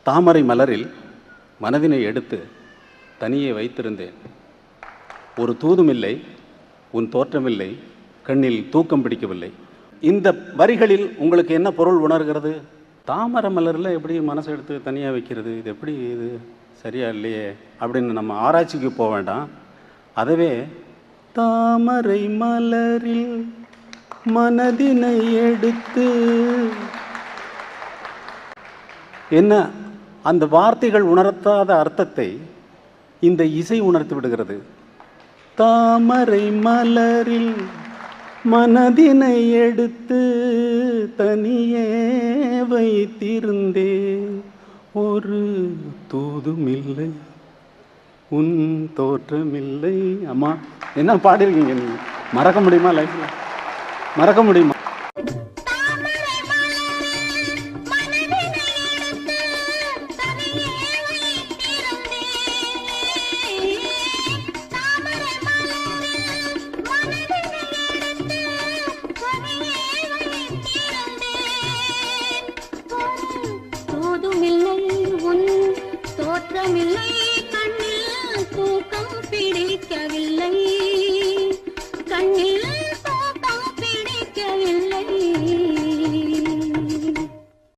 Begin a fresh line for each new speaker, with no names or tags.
தாமரை மலரில் மனதினை எடுத்து தனியே வைத்திருந்தேன். ஒரு தூதுமில்லை, உன் தோற்றமில்லை, கண்ணில் தூக்கம் பிடிக்கவில்லை. இந்த வரிகளில் உங்களுக்கு என்ன பொருள் உணர்கிறது? தாமரை மலரில் எப்படி மனசை எடுத்து தனியாக வைக்கிறது, இது எப்படி, இது சரியா இல்லையே அப்படின்னு நம்ம ஆராய்ச்சிக்கு போக வேண்டாம். அதுவே தாமரை மலரில் மனதினை எடுத்து என்ன, அந்த வார்த்தைகள் உணர்த்தாத அர்த்தத்தை இந்த இசை உணர்த்தி விடுகிறது. தாமரை மலரில் மனதினை எடுத்து தனியே வைத்திருந்தேன், ஒரு தூதுமில்லை, உன் தோற்றமில்லை. அம்மா என்ன பாடிருக்கீங்க நீங்க? மறக்க முடியுமா? லைஃப்ல மறக்க முடியுமா?
தோற்றமில்லை,